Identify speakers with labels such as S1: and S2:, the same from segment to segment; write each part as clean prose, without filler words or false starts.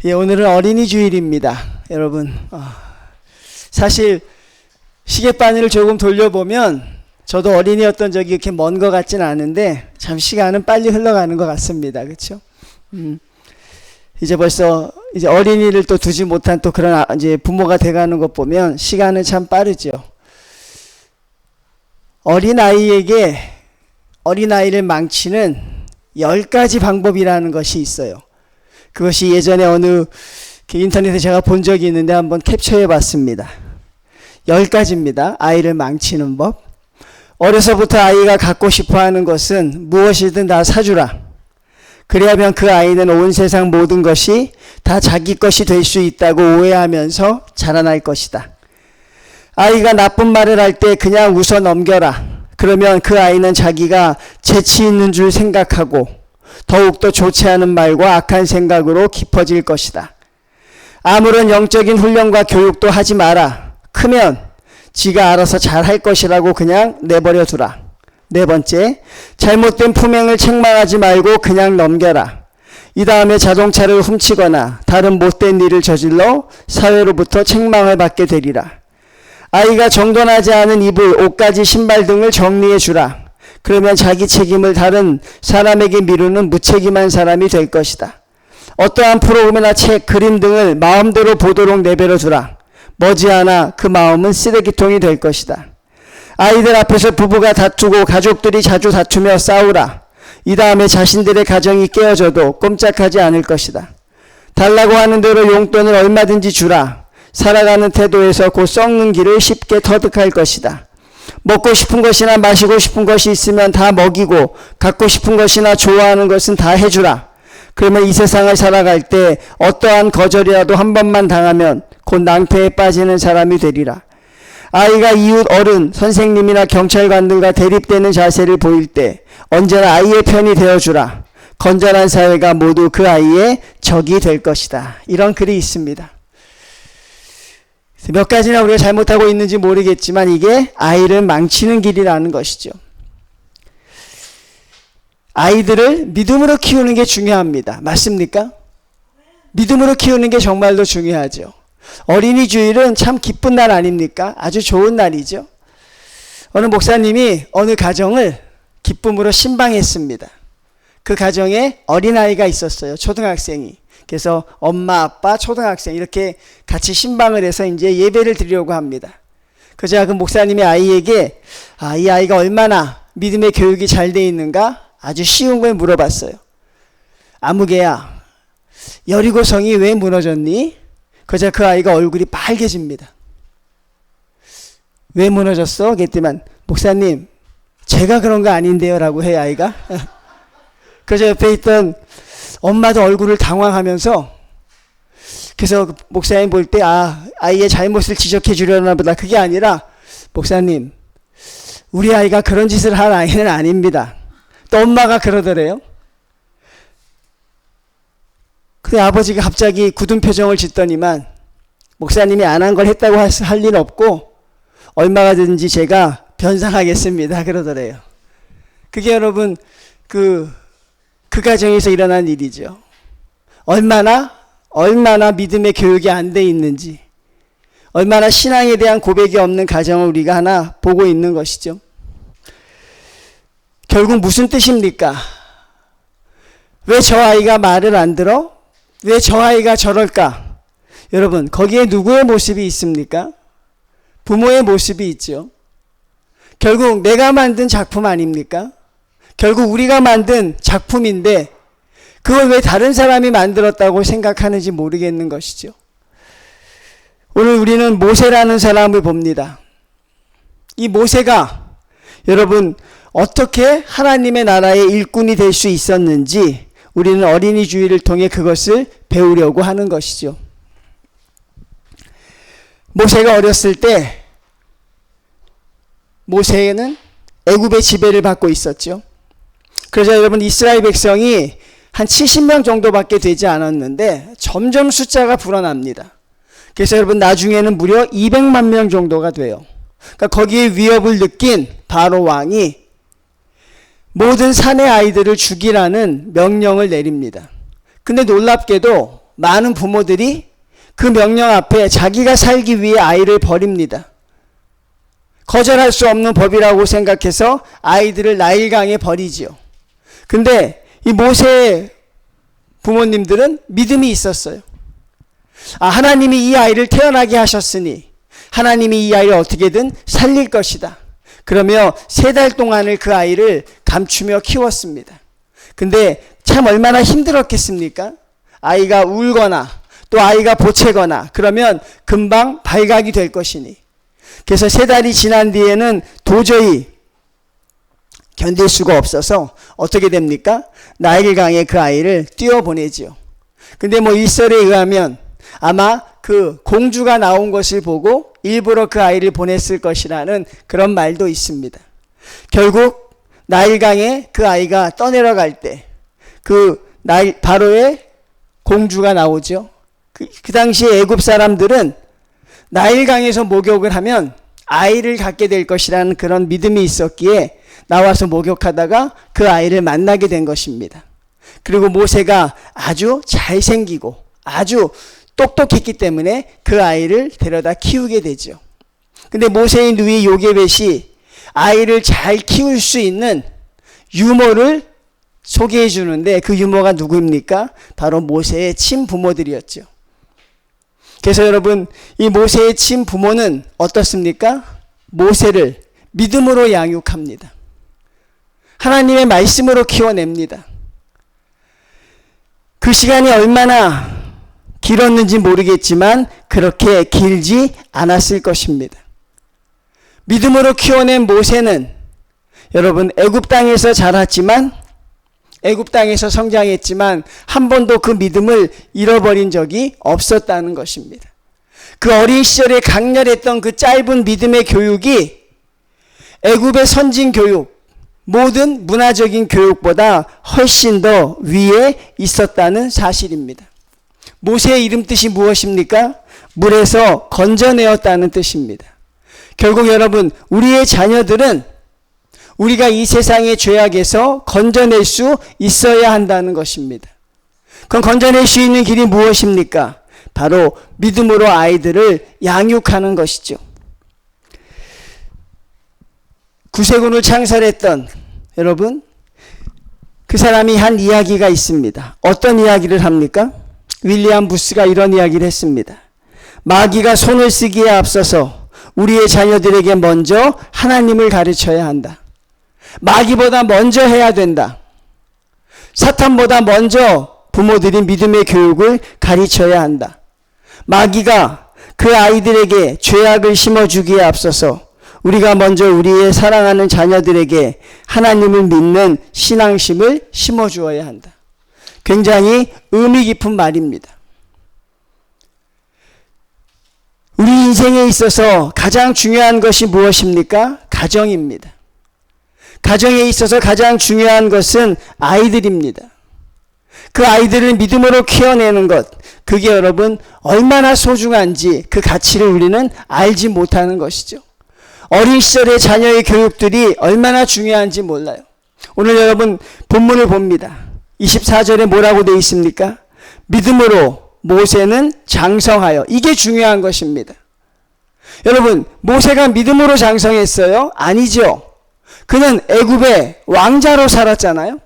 S1: 예, 오늘은 어린이 주일입니다. 여러분, 사실 시계바늘을 조금 돌려보면 저도 어린이였던 적이 이렇게 먼 것 같지는 않은데 참 시간은 빨리 흘러가는 것 같습니다. 그렇죠? 이제 벌써 이제 어린이를 또 두지 못한 또 그런 이제 부모가 돼가는 것 보면 시간은 참 빠르죠. 어린아이를 망치는 10가지 방법이라는 것이 있어요. 그것이 예전에 어느 인터넷에 제가 본 적이 있는데 한번 캡처해 봤습니다. 10가지입니다. 아이를 망치는 법. 어려서부터 아이가 갖고 싶어 하는 것은 무엇이든 다 사주라. 그래야면 그 아이는 온 세상 모든 것이 다 자기 것이 될 수 있다고 오해하면서 자라날 것이다. 아이가 나쁜 말을 할 때 그냥 웃어 넘겨라. 그러면 그 아이는 자기가 재치 있는 줄 생각하고 더욱더 좋지 않은 말과 악한 생각으로 깊어질 것이다. 아무런 영적인 훈련과 교육도 하지 마라. 크면 지가 알아서 잘할 것이라고 그냥 내버려 두라. 4번째, 잘못된 품행을 책망하지 말고 그냥 넘겨라. 이 다음에 자동차를 훔치거나 다른 못된 일을 저질러 사회로부터 책망을 받게 되리라. 아이가 정돈하지 않은 이불, 옷가지, 신발 등을 정리해 주라. 그러면 자기 책임을 다른 사람에게 미루는 무책임한 사람이 될 것이다. 어떠한 프로그램이나 책, 그림 등을 마음대로 보도록 내버려 두라. 머지않아 그 마음은 쓰레기통이 될 것이다. 아이들 앞에서 부부가 다투고 가족들이 자주 다투며 싸우라. 이 다음에 자신들의 가정이 깨어져도 꼼짝하지 않을 것이다. 달라고 하는 대로 용돈을 얼마든지 주라. 살아가는 태도에서 곧 썩는 길을 쉽게 터득할 것이다. 먹고 싶은 것이나 마시고 싶은 것이 있으면 다 먹이고 갖고 싶은 것이나 좋아하는 것은 다 해주라. 그러면 이 세상을 살아갈 때 어떠한 거절이라도 한 번만 당하면 곧 낭패에 빠지는 사람이 되리라. 아이가 이웃 어른, 선생님이나 경찰관들과 대립되는 자세를 보일 때 언제나 아이의 편이 되어주라. 건전한 사회가 모두 그 아이의 적이 될 것이다. 이런 글이 있습니다. 몇 가지나 우리가 잘못하고 있는지 모르겠지만 이게 아이를 망치는 길이라는 것이죠. 아이들을 믿음으로 키우는 게 중요합니다. 맞습니까? 믿음으로 키우는 게 정말로 중요하죠. 어린이 주일은 참 기쁜 날 아닙니까? 아주 좋은 날이죠. 어느 목사님이 어느 가정을 기쁨으로 신방했습니다. 그 가정에 어린아이가 있었어요. 초등학생이. 그래서 엄마, 아빠, 초등학생 이렇게 같이 신방을 해서 이제 예배를 드리려고 합니다. 그래서 그 목사님이 아이에게 이 아이가 얼마나 믿음의 교육이 잘 돼 있는가 아주 쉬운 걸 물어봤어요. 아무개야, 여리고성이 왜 무너졌니? 그래서 그 아이가 얼굴이 빨개집니다. 왜 무너졌어? 그랬더니 목사님, 제가 그런 거 아닌데요 라고 해요, 아이가. 그래서 옆에 있던 엄마도 얼굴을 당황하면서 그래서 목사님 볼 때 아이의 잘못을 지적해 주려나 보다. 그게 아니라 목사님, 우리 아이가 그런 짓을 할 아이는 아닙니다. 또 엄마가 그러더래요. 그 아버지가 갑자기 굳은 표정을 짓더니만 목사님이 안 한 걸 했다고 할 일 없고 얼마든지 제가 변상하겠습니다 그러더래요. 그게 여러분 그 가정에서 일어난 일이죠. 얼마나 믿음의 교육이 안 돼 있는지, 얼마나 신앙에 대한 고백이 없는 가정을 우리가 하나 보고 있는 것이죠. 결국 무슨 뜻입니까? 왜 저 아이가 말을 안 들어? 왜 저 아이가 저럴까? 여러분, 거기에 누구의 모습이 있습니까? 부모의 모습이 있죠. 결국 내가 만든 작품 아닙니까? 결국 우리가 만든 작품인데 그걸 왜 다른 사람이 만들었다고 생각하는지 모르겠는 것이죠. 오늘 우리는 모세라는 사람을 봅니다. 이 모세가 여러분 어떻게 하나님의 나라의 일꾼이 될 수 있었는지 우리는 어린이 주일을 통해 그것을 배우려고 하는 것이죠. 모세가 어렸을 때 모세는 애굽의 지배를 받고 있었죠. 그래서 여러분 이스라엘 백성이 한 70명 정도밖에 되지 않았는데 점점 숫자가 불어납니다. 그래서 여러분 나중에는 무려 200만 명 정도가 돼요. 그러니까 거기에 위협을 느낀 바로 왕이 모든 산의 아이들을 죽이라는 명령을 내립니다. 근데 놀랍게도 많은 부모들이 그 명령 앞에 자기가 살기 위해 아이를 버립니다. 거절할 수 없는 법이라고 생각해서 아이들을 나일강에 버리지요. 근데 이 모세의 부모님들은 믿음이 있었어요. 하나님이 이 아이를 태어나게 하셨으니 하나님이 이 아이를 어떻게든 살릴 것이다. 그러며 3달 동안을 그 아이를 감추며 키웠습니다. 근데 참 얼마나 힘들었겠습니까? 아이가 울거나 또 아이가 보채거나 그러면 금방 발각이 될 것이니. 그래서 3달이 지난 뒤에는 도저히 견딜 수가 없어서 어떻게 됩니까? 나일강에 그 아이를 띄워보내지요. 근데 일설에 의하면 아마 그 공주가 나온 것을 보고 일부러 그 아이를 보냈을 것이라는 그런 말도 있습니다. 결국 나일강에 그 아이가 떠내려갈 때 그 바로의 공주가 나오죠. 그 당시에 애굽 사람들은 나일강에서 목욕을 하면 아이를 갖게 될 것이라는 그런 믿음이 있었기에 나와서 목욕하다가 그 아이를 만나게 된 것입니다. 그리고 모세가 아주 잘생기고 아주 똑똑했기 때문에 그 아이를 데려다 키우게 되죠. 근데 모세의 누이 요게벳이 아이를 잘 키울 수 있는 유모를 소개해 주는데 그 유모가 누구입니까? 바로 모세의 친부모들이었죠. 그래서 여러분, 이 모세의 친부모는 어떻습니까? 모세를 믿음으로 양육합니다. 하나님의 말씀으로 키워냅니다. 그 시간이 얼마나 길었는지 모르겠지만 그렇게 길지 않았을 것입니다. 믿음으로 키워낸 모세는 여러분 애굽 땅에서 자랐지만 애굽 땅에서 성장했지만 한 번도 그 믿음을 잃어버린 적이 없었다는 것입니다. 그 어린 시절에 강렬했던 그 짧은 믿음의 교육이 애굽의 선진 교육, 모든 문화적인 교육보다 훨씬 더 위에 있었다는 사실입니다. 모세의 이름 뜻이 무엇입니까? 물에서 건져내었다는 뜻입니다. 결국 여러분, 우리의 자녀들은 우리가 이 세상의 죄악에서 건져낼 수 있어야 한다는 것입니다. 그럼 건져낼 수 있는 길이 무엇입니까? 바로 믿음으로 아이들을 양육하는 것이죠. 구세군을 창설했던 여러분, 그 사람이 한 이야기가 있습니다. 어떤 이야기를 합니까? 윌리엄 부스가 이런 이야기를 했습니다. 마귀가 손을 쓰기에 앞서서 우리의 자녀들에게 먼저 하나님을 가르쳐야 한다. 마귀보다 먼저 해야 된다. 사탄보다 먼저 부모들이 믿음의 교육을 가르쳐야 한다. 마귀가 그 아이들에게 죄악을 심어주기에 앞서서 우리가 먼저 우리의 사랑하는 자녀들에게 하나님을 믿는 신앙심을 심어주어야 한다. 굉장히 의미 깊은 말입니다. 우리 인생에 있어서 가장 중요한 것이 무엇입니까? 가정입니다. 가정에 있어서 가장 중요한 것은 아이들입니다. 그 아이들을 믿음으로 키워내는 것, 그게 여러분 얼마나 소중한지 그 가치를 우리는 알지 못하는 것이죠. 어린 시절의 자녀의 교육들이 얼마나 중요한지 몰라요. 오늘 여러분 본문을 봅니다. 24절에 뭐라고 되어 있습니까? 믿음으로 모세는 장성하여. 이게 중요한 것입니다. 여러분, 모세가 믿음으로 장성했어요? 아니죠. 그는 애굽의 왕자로 살았잖아요.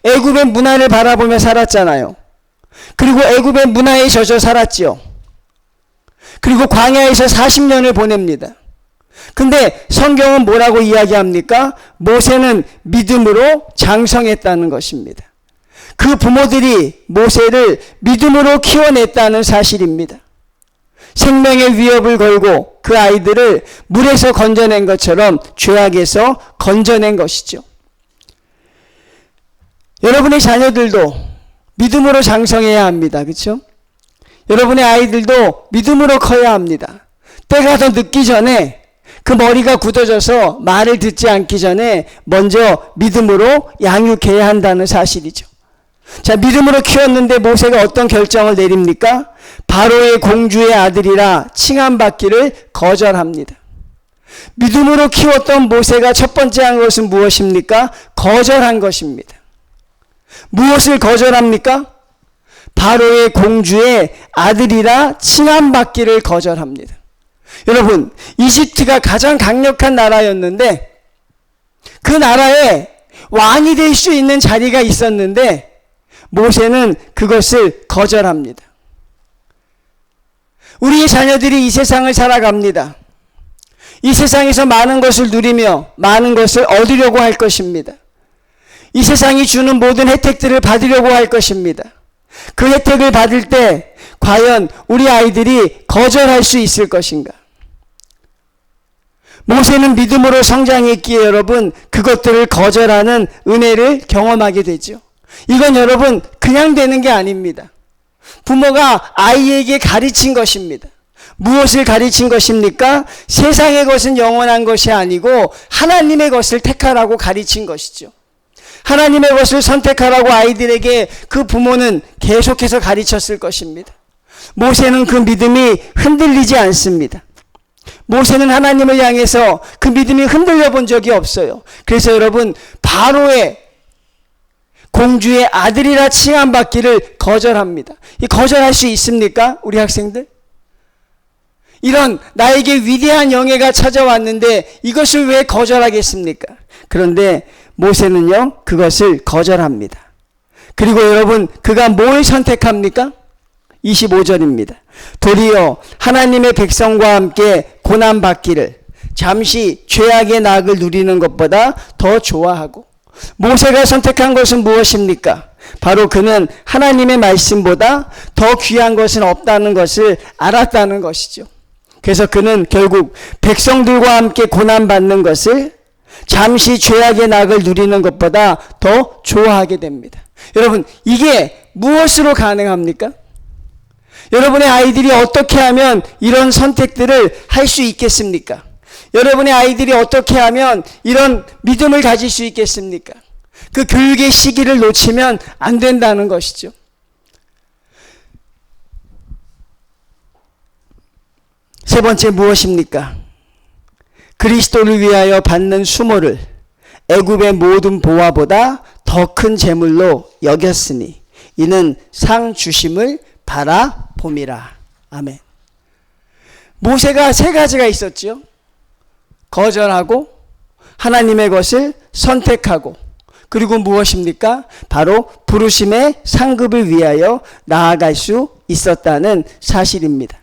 S1: 애굽의 문화를 바라보며 살았잖아요. 그리고 애굽의 문화에 젖어 살았죠. 그리고 광야에서 40년을 보냅니다. 근데 성경은 뭐라고 이야기합니까? 모세는 믿음으로 장성했다는 것입니다. 그 부모들이 모세를 믿음으로 키워냈다는 사실입니다. 생명의 위협을 걸고 그 아이들을 물에서 건져낸 것처럼 죄악에서 건져낸 것이죠. 여러분의 자녀들도 믿음으로 장성해야 합니다. 그렇죠? 여러분의 아이들도 믿음으로 커야 합니다. 때가 더 늦기 전에 그 머리가 굳어져서 말을 듣지 않기 전에 먼저 믿음으로 양육해야 한다는 사실이죠. 자, 믿음으로 키웠는데 모세가 어떤 결정을 내립니까? 바로의 공주의 아들이라 칭함받기를 거절합니다. 믿음으로 키웠던 모세가 첫 번째 한 것은 무엇입니까? 거절한 것입니다. 무엇을 거절합니까? 바로의 공주의 아들이라 칭함받기를 거절합니다. 여러분, 이집트가 가장 강력한 나라였는데 그 나라에 왕이 될 수 있는 자리가 있었는데 모세는 그것을 거절합니다. 우리의 자녀들이 이 세상을 살아갑니다. 이 세상에서 많은 것을 누리며 많은 것을 얻으려고 할 것입니다. 이 세상이 주는 모든 혜택들을 받으려고 할 것입니다. 그 혜택을 받을 때 과연 우리 아이들이 거절할 수 있을 것인가? 모세는 믿음으로 성장했기에 여러분 그것들을 거절하는 은혜를 경험하게 되죠. 이건 여러분 그냥 되는 게 아닙니다. 부모가 아이에게 가르친 것입니다. 무엇을 가르친 것입니까? 세상의 것은 영원한 것이 아니고 하나님의 것을 택하라고 가르친 것이죠. 하나님의 것을 선택하라고 아이들에게 그 부모는 계속해서 가르쳤을 것입니다. 모세는 그 믿음이 흔들리지 않습니다. 모세는 하나님을 향해서 그 믿음이 흔들려 본 적이 없어요. 그래서 여러분 바로의 공주의 아들이라 칭함받기를 거절합니다. 이 거절할 수 있습니까? 우리 학생들? 이런 나에게 위대한 영예가 찾아왔는데 이것을 왜 거절하겠습니까? 그런데 모세는요 그것을 거절합니다. 그리고 여러분 그가 뭘 선택합니까? 25절입니다. 도리어 하나님의 백성과 함께 고난받기를 잠시 죄악의 낙을 누리는 것보다 더 좋아하고, 모세가 선택한 것은 무엇입니까? 바로 그는 하나님의 말씀보다 더 귀한 것은 없다는 것을 알았다는 것이죠. 그래서 그는 결국 백성들과 함께 고난받는 것을 잠시 죄악의 낙을 누리는 것보다 더 좋아하게 됩니다. 여러분, 이게 무엇으로 가능합니까? 여러분의 아이들이 어떻게 하면 이런 선택들을 할 수 있겠습니까? 여러분의 아이들이 어떻게 하면 이런 믿음을 가질 수 있겠습니까? 그 교육의 시기를 놓치면 안 된다는 것이죠. 세 번째 무엇입니까? 그리스도를 위하여 받는 수모를 애굽의 모든 보화보다 더 큰 재물로 여겼으니 이는 상 주심을 바라봄이라. 아멘. 모세가 세 가지가 있었죠. 거절하고 하나님의 것을 선택하고, 그리고 무엇입니까? 바로 부르심의 상급을 위하여 나아갈 수 있었다는 사실입니다.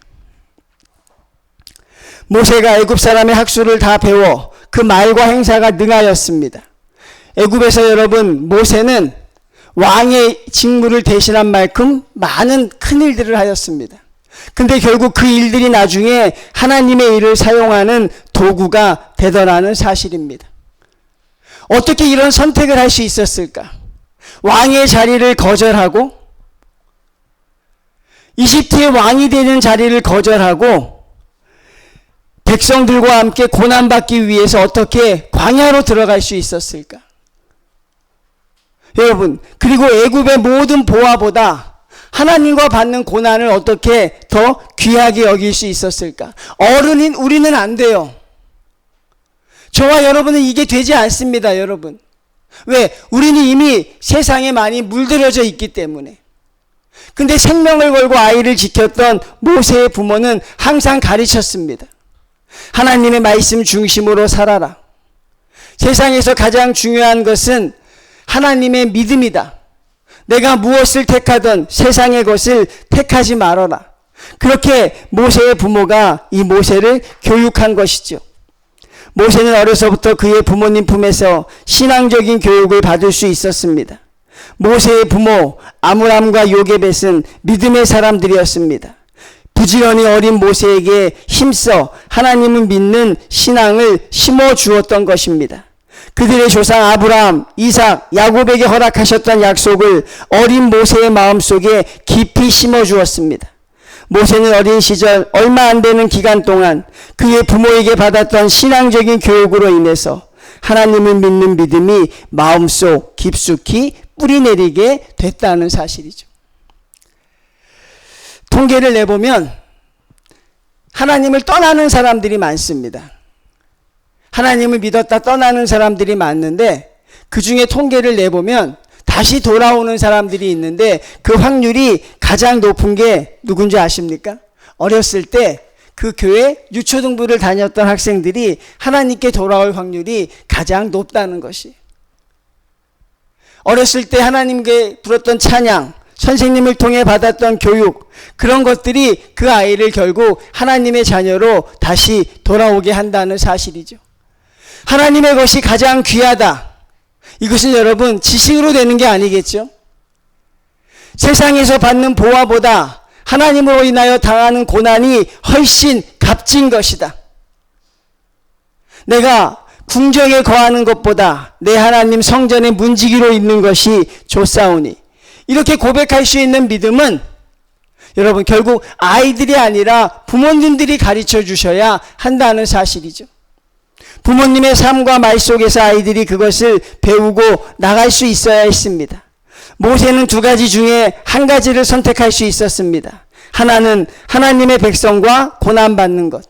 S1: 모세가 애굽 사람의 학술을 다 배워 그 말과 행사가 능하였습니다. 애굽에서 여러분 모세는 왕의 직무를 대신한 만큼 많은 큰 일들을 하였습니다. 근데 결국 그 일들이 나중에 하나님의 일을 사용하는 도구가 되더라는 사실입니다. 어떻게 이런 선택을 할 수 있었을까? 왕의 자리를 거절하고, 이집트의 왕이 되는 자리를 거절하고, 백성들과 함께 고난받기 위해서 어떻게 광야로 들어갈 수 있었을까? 여러분, 그리고 애굽의 모든 보화보다 하나님과 받는 고난을 어떻게 더 귀하게 여길 수 있었을까? 어른인 우리는 안 돼요. 저와 여러분은 이게 되지 않습니다, 여러분. 왜? 우리는 이미 세상에 많이 물들여져 있기 때문에. 근데 생명을 걸고 아이를 지켰던 모세의 부모는 항상 가르쳤습니다. 하나님의 말씀 중심으로 살아라. 세상에서 가장 중요한 것은 하나님의 믿음이다. 내가 무엇을 택하든 세상의 것을 택하지 말아라. 그렇게 모세의 부모가 이 모세를 교육한 것이죠. 모세는 어려서부터 그의 부모님 품에서 신앙적인 교육을 받을 수 있었습니다. 모세의 부모 아므람과 요게벳은 믿음의 사람들이었습니다. 부지런히 어린 모세에게 힘써 하나님을 믿는 신앙을 심어주었던 것입니다. 그들의 조상 아브라함, 이삭, 야곱에게 허락하셨던 약속을 어린 모세의 마음속에 깊이 심어주었습니다. 모세는 어린 시절 얼마 안 되는 기간 동안 그의 부모에게 받았던 신앙적인 교육으로 인해서 하나님을 믿는 믿음이 마음속 깊숙이 뿌리내리게 됐다는 사실이죠. 통계를 내보면 하나님을 떠나는 사람들이 많습니다. 하나님을 믿었다 떠나는 사람들이 많은데 그 중에 통계를 내보면 다시 돌아오는 사람들이 있는데 그 확률이 가장 높은 게 누군지 아십니까? 어렸을 때 그 교회 유초등부를 다녔던 학생들이 하나님께 돌아올 확률이 가장 높다는 것이. 어렸을 때 하나님께 불었던 찬양, 선생님을 통해 받았던 교육, 그런 것들이 그 아이를 결국 하나님의 자녀로 다시 돌아오게 한다는 사실이죠. 하나님의 것이 가장 귀하다. 이것은 여러분 지식으로 되는 게 아니겠죠? 세상에서 받는 보화보다 하나님으로 인하여 당하는 고난이 훨씬 값진 것이다. 내가 궁정에 거하는 것보다 내 하나님 성전에 문지기로 있는 것이 좋사오니, 이렇게 고백할 수 있는 믿음은 여러분 결국 아이들이 아니라 부모님들이 가르쳐 주셔야 한다는 사실이죠. 부모님의 삶과 말 속에서 아이들이 그것을 배우고 나갈 수 있어야 했습니다. 모세는 두 가지 중에 한 가지를 선택할 수 있었습니다. 하나는 하나님의 백성과 고난받는 것.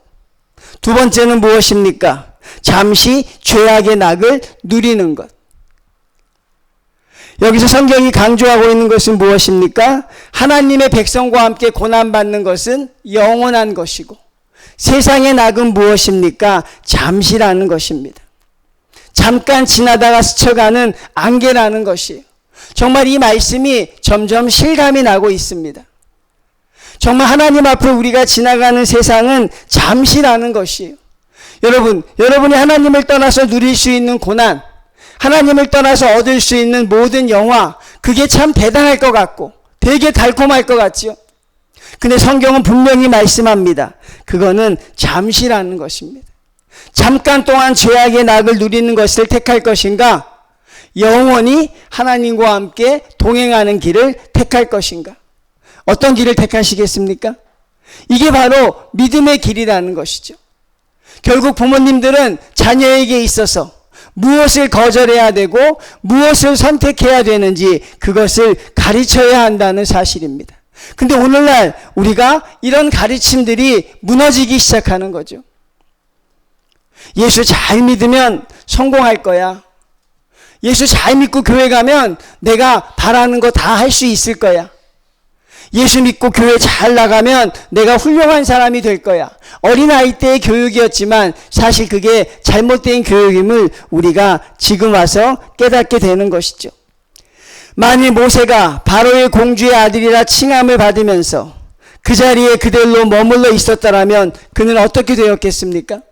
S1: 두 번째는 무엇입니까? 잠시 죄악의 낙을 누리는 것. 여기서 성경이 강조하고 있는 것은 무엇입니까? 하나님의 백성과 함께 고난받는 것은 영원한 것이고, 세상의 낙은 무엇입니까? 잠시라는 것입니다. 잠깐 지나다가 스쳐가는 안개라는 것이에요. 정말 이 말씀이 점점 실감이 나고 있습니다. 정말 하나님 앞에 우리가 지나가는 세상은 잠시라는 것이에요. 여러분이 하나님을 떠나서 누릴 수 있는 고난, 하나님을 떠나서 얻을 수 있는 모든 영화, 그게 참 대단할 것 같고 되게 달콤할 것 같지요. 근데 성경은 분명히 말씀합니다. 그거는 잠시라는 것입니다. 잠깐 동안 죄악의 낙을 누리는 것을 택할 것인가? 영원히 하나님과 함께 동행하는 길을 택할 것인가? 어떤 길을 택하시겠습니까? 이게 바로 믿음의 길이라는 것이죠. 결국 부모님들은 자녀에게 있어서 무엇을 거절해야 되고 무엇을 선택해야 되는지 그것을 가르쳐야 한다는 사실입니다. 근데 오늘날 우리가 이런 가르침들이 무너지기 시작하는 거죠. 예수 잘 믿으면 성공할 거야. 예수 잘 믿고 교회 가면 내가 바라는 거 다 할 수 있을 거야. 예수 믿고 교회 잘 나가면 내가 훌륭한 사람이 될 거야. 어린아이 때의 교육이었지만 사실 그게 잘못된 교육임을 우리가 지금 와서 깨닫게 되는 것이죠. 만일 모세가 바로의 공주의 아들이라 칭함을 받으면서 그 자리에 그대로 머물러 있었더라면 그는 어떻게 되었겠습니까?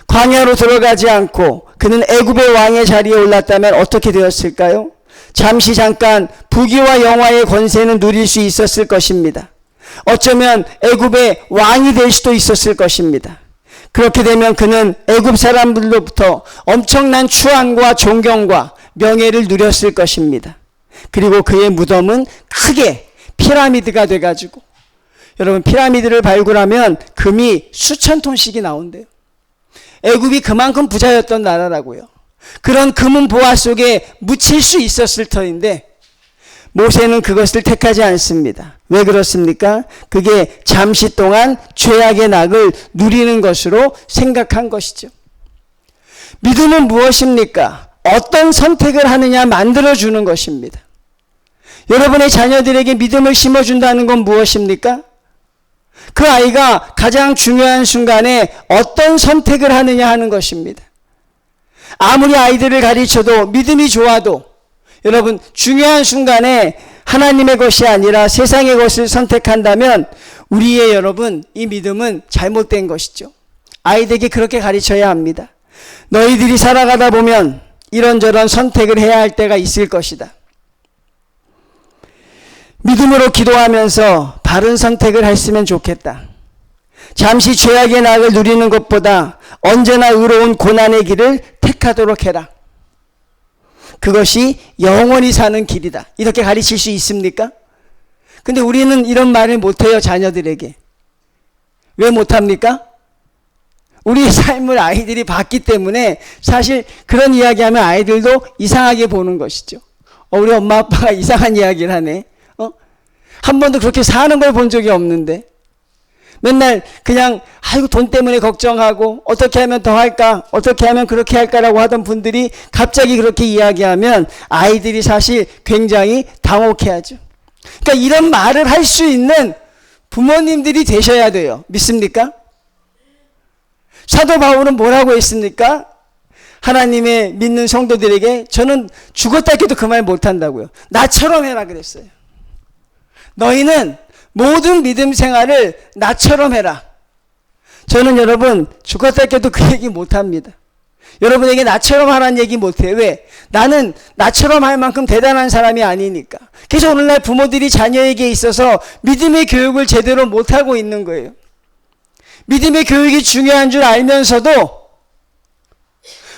S1: 광야로 들어가지 않고 그는 애굽의 왕의 자리에 올랐다면 어떻게 되었을까요? 잠깐 부귀와 영화의 권세는 누릴 수 있었을 것입니다. 어쩌면 애굽의 왕이 될 수도 있었을 것입니다. 그렇게 되면 그는 애굽 사람들로부터 엄청난 추앙과 존경과 명예를 누렸을 것입니다. 그리고 그의 무덤은 크게 피라미드가 돼가지고, 여러분 피라미드를 발굴하면 금이 수천 톤씩이 나온대요. 애굽이 그만큼 부자였던 나라라고요. 그런 금은 보화 속에 묻힐 수 있었을 터인데 모세는 그것을 택하지 않습니다. 왜 그렇습니까? 그게 잠시 동안 죄악의 낙을 누리는 것으로 생각한 것이죠. 믿음은 무엇입니까? 어떤 선택을 하느냐 만들어주는 것입니다. 여러분의 자녀들에게 믿음을 심어준다는 건 무엇입니까? 그 아이가 가장 중요한 순간에 어떤 선택을 하느냐 하는 것입니다. 아무리 아이들을 가르쳐도 믿음이 좋아도 여러분 중요한 순간에 하나님의 것이 아니라 세상의 것을 선택한다면 우리의 여러분 이 믿음은 잘못된 것이죠. 아이들에게 그렇게 가르쳐야 합니다. 너희들이 살아가다 보면 이런저런 선택을 해야 할 때가 있을 것이다. 믿음으로 기도하면서 바른 선택을 했으면 좋겠다. 잠시 죄악의 낙을 누리는 것보다 언제나 의로운 고난의 길을 택하도록 해라. 그것이 영원히 사는 길이다. 이렇게 가르칠 수 있습니까? 근데 우리는 이런 말을 못해요, 자녀들에게. 왜 못합니까? 우리의 삶을 아이들이 봤기 때문에 사실 그런 이야기하면 아이들도 이상하게 보는 것이죠. 우리 엄마 아빠가 이상한 이야기를 하네. 한 번도 그렇게 사는 걸 본 적이 없는데. 맨날 그냥 아이고 돈 때문에 걱정하고 어떻게 하면 더 할까, 어떻게 하면 그렇게 할까라고 하던 분들이 갑자기 그렇게 이야기하면 아이들이 사실 굉장히 당혹해하죠. 그러니까 이런 말을 할 수 있는 부모님들이 되셔야 돼요. 믿습니까? 사도 바울은 뭐라고 했습니까? 하나님의 믿는 성도들에게 저는 죽었다 해도 그 말 못한다고요. 나처럼 해라 그랬어요. 너희는 모든 믿음 생활을 나처럼 해라. 저는 여러분 죽었다 해도 그 얘기 못합니다. 여러분에게 나처럼 하라는 얘기 못해요. 왜? 나는 나처럼 할 만큼 대단한 사람이 아니니까. 그래서 오늘날 부모들이 자녀에게 있어서 믿음의 교육을 제대로 못하고 있는 거예요. 믿음의 교육이 중요한 줄 알면서도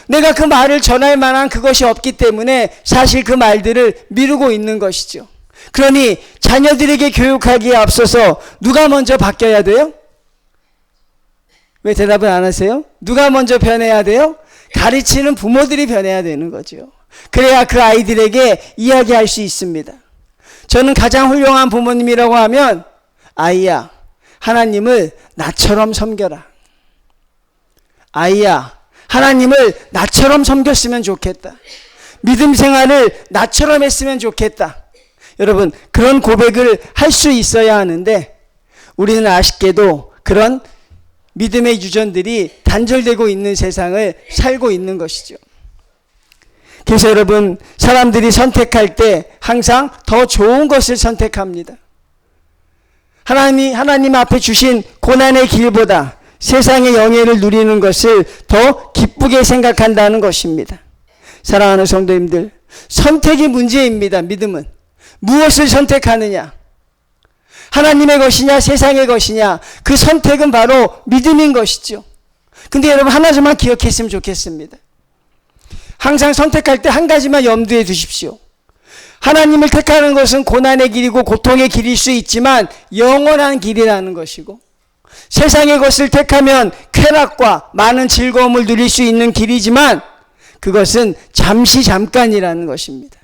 S1: 내가 그 말을 전할 만한 그것이 없기 때문에 사실 그 말들을 미루고 있는 것이죠. 그러니 자녀들에게 교육하기에 앞서서 누가 먼저 바뀌어야 돼요? 왜 대답을 안 하세요? 누가 먼저 변해야 돼요? 가르치는 부모들이 변해야 되는 거죠. 그래야 그 아이들에게 이야기할 수 있습니다. 저는 가장 훌륭한 부모님이라고 하면 아이야, 하나님을 나처럼 섬겨라. 아이야, 하나님을 나처럼 섬겼으면 좋겠다. 믿음 생활을 나처럼 했으면 좋겠다. 여러분, 그런 고백을 할 수 있어야 하는데 우리는 아쉽게도 그런 믿음의 유전들이 단절되고 있는 세상을 살고 있는 것이죠. 그래서 여러분, 사람들이 선택할 때 항상 더 좋은 것을 선택합니다. 하나님 앞에 주신 고난의 길보다 세상의 영예를 누리는 것을 더 기쁘게 생각한다는 것입니다. 사랑하는 성도님들, 선택이 문제입니다. 믿음은 무엇을 선택하느냐, 하나님의 것이냐 세상의 것이냐, 그 선택은 바로 믿음인 것이죠. 근데 여러분 하나만 기억했으면 좋겠습니다. 항상 선택할 때 한 가지만 염두에 두십시오. 하나님을 택하는 것은 고난의 길이고 고통의 길일 수 있지만 영원한 길이라는 것이고, 세상의 것을 택하면 쾌락과 많은 즐거움을 누릴 수 있는 길이지만 그것은 잠깐이라는 것입니다.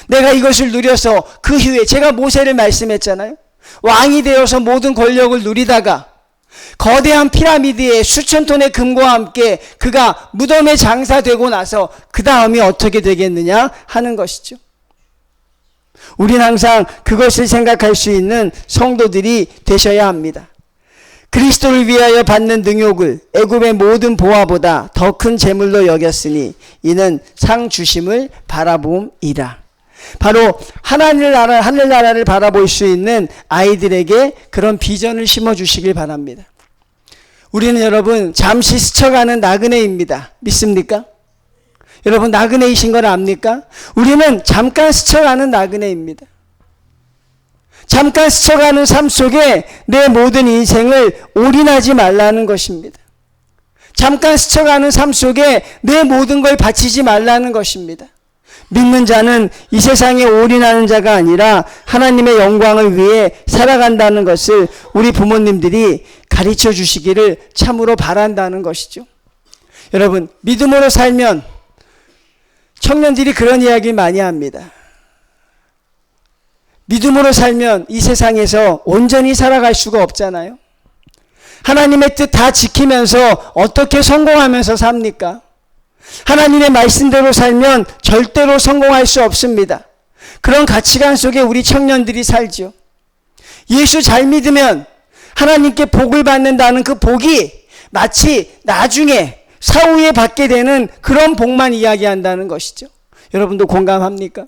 S1: 내가 이것을 누려서 그 후에, 제가 모세를 말씀했잖아요. 왕이 되어서 모든 권력을 누리다가 거대한 피라미드에 수천 톤의 금과 함께 그가 무덤에 장사되고 나서 그 다음이 어떻게 되겠느냐 하는 것이죠. 우리는 항상 그것을 생각할 수 있는 성도들이 되셔야 합니다. 그리스도를 위하여 받는 능욕을 애굽의 모든 보화보다 더 큰 재물로 여겼으니 이는 상 주심을 바라봄이라. 바로 하늘나라를 바라볼 수 있는 아이들에게 그런 비전을 심어주시길 바랍니다. 우리는 여러분 잠시 스쳐가는 나그네입니다. 믿습니까? 여러분 나그네이신 걸 압니까? 우리는 잠깐 스쳐가는 나그네입니다. 잠깐 스쳐가는 삶 속에 내 모든 인생을 올인하지 말라는 것입니다. 잠깐 스쳐가는 삶 속에 내 모든 걸 바치지 말라는 것입니다. 믿는 자는 이 세상에 올인하는 자가 아니라 하나님의 영광을 위해 살아간다는 것을 우리 부모님들이 가르쳐 주시기를 참으로 바란다는 것이죠. 여러분, 믿음으로 살면 청년들이 그런 이야기 많이 합니다. 믿음으로 살면 이 세상에서 온전히 살아갈 수가 없잖아요. 하나님의 뜻 다 지키면서 어떻게 성공하면서 삽니까? 하나님의 말씀대로 살면 절대로 성공할 수 없습니다. 그런 가치관 속에 우리 청년들이 살죠. 예수 잘 믿으면 하나님께 복을 받는다는 그 복이 마치 나중에 사후에 받게 되는 그런 복만 이야기한다는 것이죠. 여러분도 공감합니까?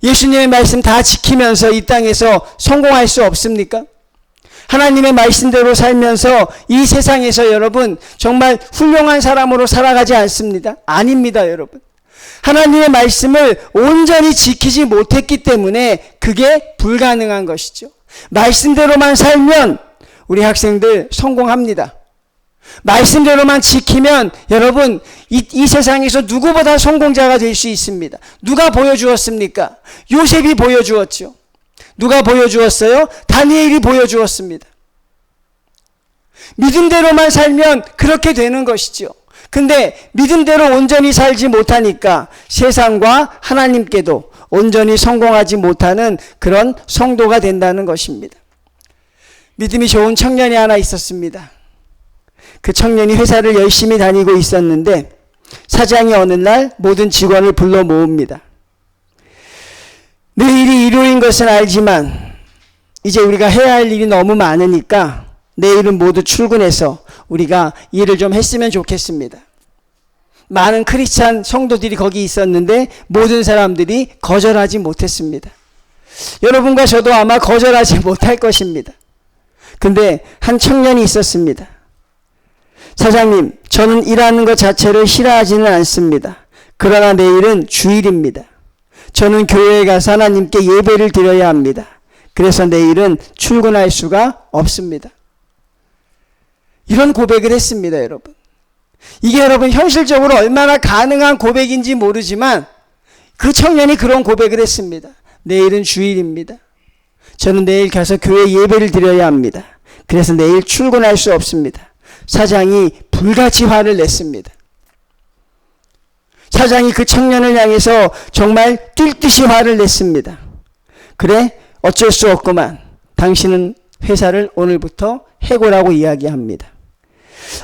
S1: 예수님의 말씀 다 지키면서 이 땅에서 성공할 수 없습니까? 하나님의 말씀대로 살면서 이 세상에서 여러분 정말 훌륭한 사람으로 살아가지 않습니다. 아닙니다, 여러분. 하나님의 말씀을 온전히 지키지 못했기 때문에 그게 불가능한 것이죠. 말씀대로만 살면 우리 학생들 성공합니다. 말씀대로만 지키면 여러분 이 세상에서 누구보다 성공자가 될 수 있습니다. 누가 보여주었습니까? 요셉이 보여주었죠. 누가 보여주었어요? 다니엘이 보여주었습니다. 믿음대로만 살면 그렇게 되는 것이죠. 근데 믿음대로 온전히 살지 못하니까 세상과 하나님께도 온전히 성공하지 못하는 그런 성도가 된다는 것입니다. 믿음이 좋은 청년이 하나 있었습니다. 그 청년이 회사를 열심히 다니고 있었는데 사장이 어느 날 모든 직원을 불러 모읍니다. 내일이 일요일인 것은 알지만 이제 우리가 해야 할 일이 너무 많으니까 내일은 모두 출근해서 우리가 일을 좀 했으면 좋겠습니다. 많은 크리스찬 성도들이 거기 있었는데 모든 사람들이 거절하지 못했습니다. 여러분과 저도 아마 거절하지 못할 것입니다. 근데 한 청년이 있었습니다. 사장님, 저는 일하는 것 자체를 싫어하지는 않습니다. 그러나 내일은 주일입니다. 저는 교회에 가서 하나님께 예배를 드려야 합니다. 그래서 내일은 출근할 수가 없습니다. 이런 고백을 했습니다, 여러분. 이게 여러분 현실적으로 얼마나 가능한 고백인지 모르지만 그 청년이 그런 고백을 했습니다. 내일은 주일입니다. 저는 내일 가서 교회 예배를 드려야 합니다. 그래서 내일 출근할 수 없습니다. 사장이 불같이 화를 냈습니다. 사장이 그 청년을 향해서 정말 뛸 듯이 화를 냈습니다. 그래, 어쩔 수 없구만. 당신은 회사를 오늘부터 해고라고 이야기합니다.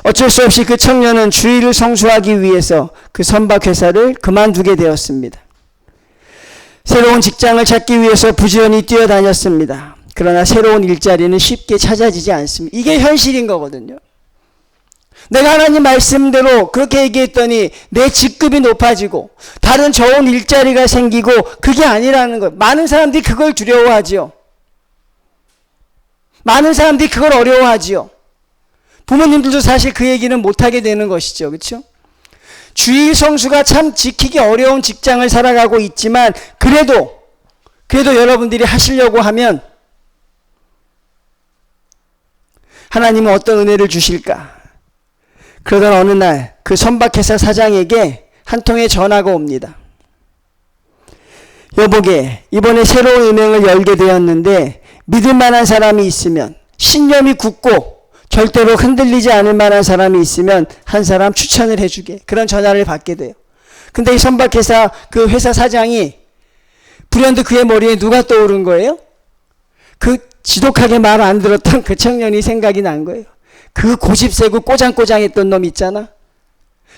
S1: 어쩔 수 없이 그 청년은 주의를 성수하기 위해서 그 선박회사를 그만두게 되었습니다. 새로운 직장을 찾기 위해서 부지런히 뛰어다녔습니다. 그러나 새로운 일자리는 쉽게 찾아지지 않습니다. 이게 현실인 거거든요. 내가 하나님 말씀대로 그렇게 얘기했더니 내 직급이 높아지고 다른 좋은 일자리가 생기고 그게 아니라는 거예요. 많은 사람들이 그걸 두려워하지요. 많은 사람들이 그걸 어려워하지요. 부모님들도 사실 그 얘기는 못하게 되는 것이죠. 그렇죠? 주일 성수가 참 지키기 어려운 직장을 살아가고 있지만 그래도 여러분들이 하시려고 하면 하나님은 어떤 은혜를 주실까? 그러던 어느 날 그 선박회사 사장에게 한 통의 전화가 옵니다. 여보게, 이번에 새로운 은행을 열게 되었는데 믿을 만한 사람이 있으면, 신념이 굳고 절대로 흔들리지 않을 만한 사람이 있으면 한 사람 추천을 해주게. 그런 전화를 받게 돼요. 근데 이 선박회사 그 회사 사장이 불현듯 그의 머리에 누가 떠오른 거예요? 그 지독하게 말 안 들었던 그 청년이 생각이 난 거예요. 그 고집세고 꼬장꼬장했던 놈 있잖아.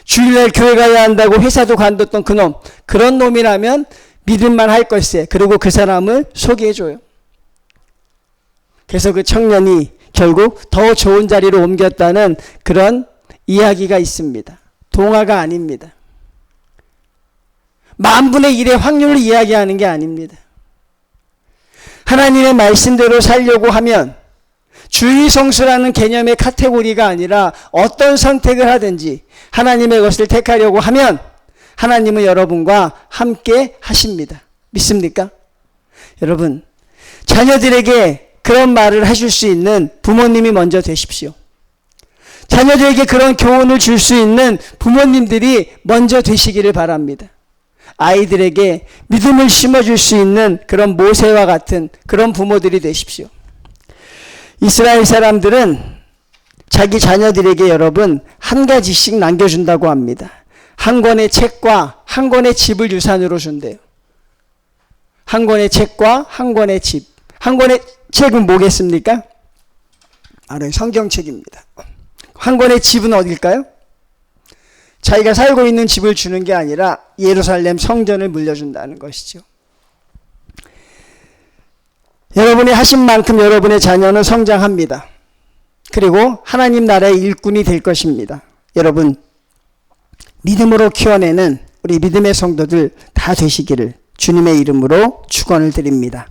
S1: 주일날 교회 가야 한다고 회사도 관뒀던 그 놈. 그런 놈이라면 믿을만 할 걸세. 그리고 그 사람을 소개해줘요. 그래서 그 청년이 결국 더 좋은 자리로 옮겼다는 그런 이야기가 있습니다. 동화가 아닙니다. 만분의 1의 확률을 이야기하는 게 아닙니다. 하나님의 말씀대로 살려고 하면 주의 성수라는 개념의 카테고리가 아니라 어떤 선택을 하든지 하나님의 것을 택하려고 하면 하나님은 여러분과 함께 하십니다. 믿습니까? 여러분, 자녀들에게 그런 말을 해줄 수 있는 부모님이 먼저 되십시오. 자녀들에게 그런 교훈을 줄 수 있는 부모님들이 먼저 되시기를 바랍니다. 아이들에게 믿음을 심어줄 수 있는 그런 모세와 같은 그런 부모들이 되십시오. 이스라엘 사람들은 자기 자녀들에게 여러분 한 가지씩 남겨준다고 합니다. 한 권의 책과 한 권의 집을 유산으로 준대요. 한 권의 책과 한 권의 집. 한 권의 책은 뭐겠습니까? 성경책입니다. 한 권의 집은 어딜까요? 자기가 살고 있는 집을 주는 게 아니라 예루살렘 성전을 물려준다는 것이죠. 여러분이 하신 만큼 여러분의 자녀는 성장합니다. 그리고 하나님 나라의 일꾼이 될 것입니다. 여러분, 믿음으로 키워내는 우리 믿음의 성도들 다 되시기를 주님의 이름으로 축원을 드립니다.